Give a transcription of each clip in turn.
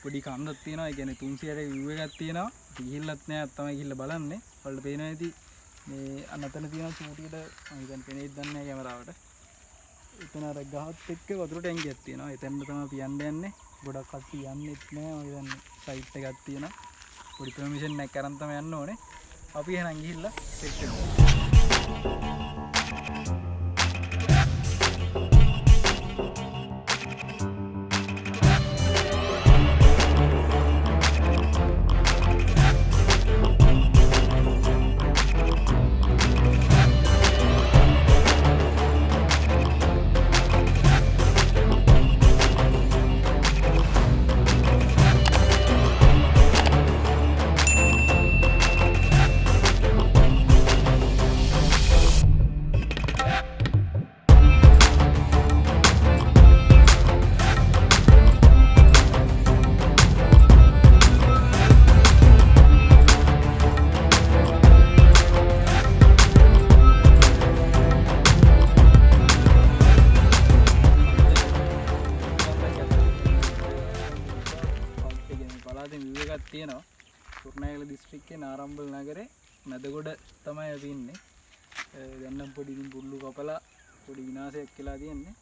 පොඩි කන්දක් තියෙනවා. ඒ කියන්නේ 300ට view එකක් තියෙනවා. ගිහිල්ලත් නෑ තමයි ගිහිල්ලා බලන්නේ. ඔයාලට පේනවා ඇති මේ අනතන තියෙන චූටියට මම හිතන්නේ පේනෙයිද දන්නේ නැහැ කැමරාවට. එතන අර ගහත් එක්ක වතුරට ඇඟියක් තියෙනවා. එතෙන්ද තමයි පියන්න යන්නේ. ගොඩක් කට්ටිය යන්නෙත් නෑ. මම හිතන්නේ සයිට් එකක් තියෙනවා. පොඩි පර්මිෂන් එකක් අරන් තමයි යන්න ඕනේ. අපි එහෙනම් ගිහිල්ලා සෙට් කරමු. තියෙනවා කුරුණෑගල දිස්ත්‍රික්කයේ නාරම්බල් නගරේ මෙදගොඩ තමයි අපි ඉන්නේ. දැන් නම් පොඩි පුල්ලු කපලා පොඩි විනාශයක් කියලා තියෙන්නේ.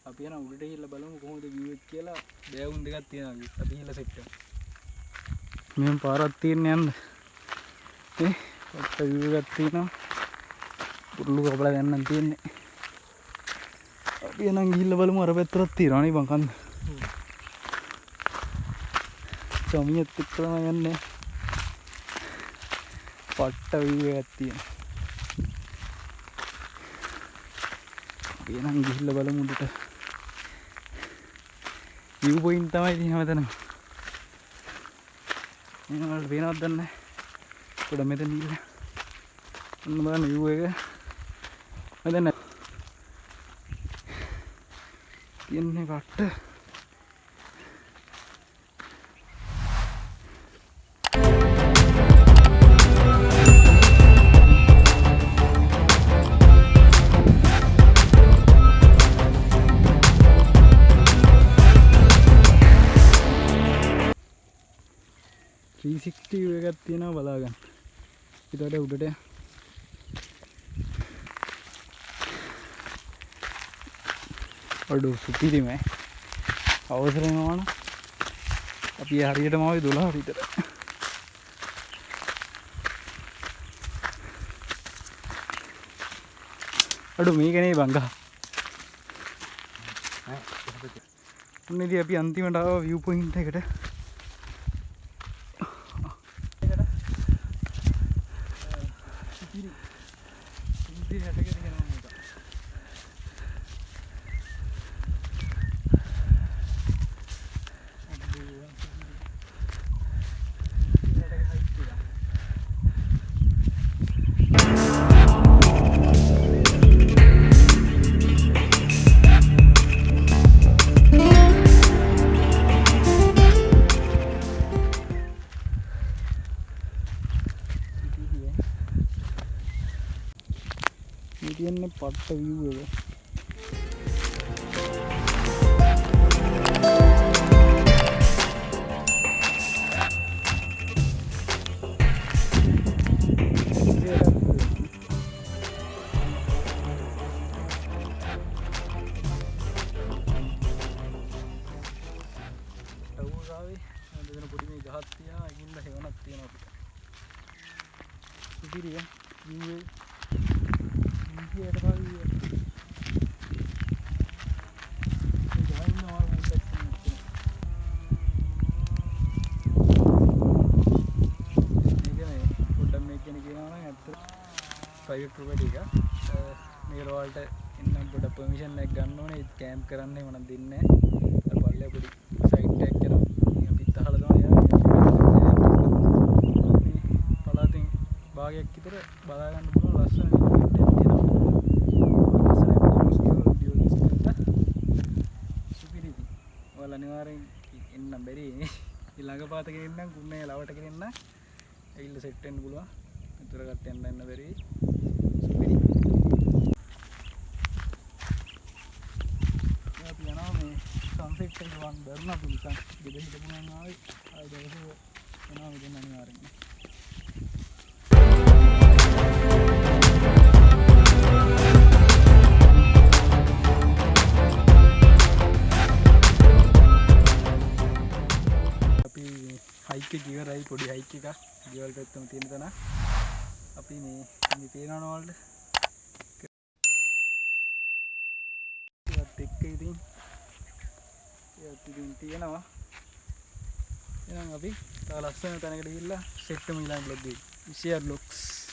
අපි යන උඩට ගිහිල්ලා බලමු කොහොමද view එක කියලා. බෑවුන් දෙකක් තියෙනවා. අපි ගිහිල්ලා සෙට් කරමු. මෙහෙම පාරක් තියෙන යන්න. ඒ ඔක්ක view එකක් තියෙනවා. පුල්ලු කපලා ගන්නන් තියෙන්නේ. අපි යන ගිහිල්ලා බලමු අර පැත්තට තියෙනවා නේ බං කන්ද. සමියත් එක්කම යන්නේ පට්ට view එකක් තියෙනවා. අපි නම් ගිහිල්ලා බලමු උඩට. view point තමයි ඉතින් හැමතැනම. මම වල වෙනවද දන්නේ නැහැ. පොඩ මෙතන ඉන්න. ඔන්න බලන්න view එක. මෙතන තියන්නේ පට්ට. 360 view එකක් තියෙනවා බලා ගන්න. ඊට වඩා උඩට අඩු සුපිරිම අවසරම වුණා. අපි හරියටම ආවේ 12 විතර. අඩු මේකනේ බංගා. උන්නේදී අපි අන්තිමට ආව view point එකට. ini පට්ට view එක. ටවුරාවේ දෙන පොඩි මේ ගහක් තියනවා. ඒකින්ද හේවණක් තියෙනවා අපිට. සුපිරිය view private property එක මේ රෝල්ට එන්න පොඩ permission එකක් ගන්න ඕනේ. ඒත් කැම්ප් කරන්න එහෙම නම් දෙන්නේ නැහැ. අර පල්ලේ පොඩි සයිට් එකක් කරනවා. අපිත් අහලා තමයි යන්නේ. පළාතෙන් භාගයක් විතර බලා ගන්න පුළුවන් ලස්සන අනිවාර්යෙන් එන්න බැරි ඊළඟ පාතක ඉන්නම් කුන්නේ ලවට ගෙන්න ඇවිල්ලා සෙට් වෙන්න පුළුවන්. විතර ගන්න යන්න බැරි. සුපිරි. අපි යනවා මේ සන්සෙට් එක යවන්න බැරුණා අපි නිකන් ගෙදර හිටපු නම් ආවේ ආයෙ දවසේ එනවා මෙතන අනිවාර්යෙන්. අපි හයික් එක ඉවරයි පොඩි හයික් එකක් ගෙවල් පැත්තම තියෙන තැන. අපි මේ පේනවනේ වලට ඒත් එක්ක ඉතින් තියෙනවා. එහෙනම් අපි තව ලස්සන තැනකට ගිහිල්ලා සෙට් වෙමු ඊළඟ බ්ලොග් එකේ. share vlogs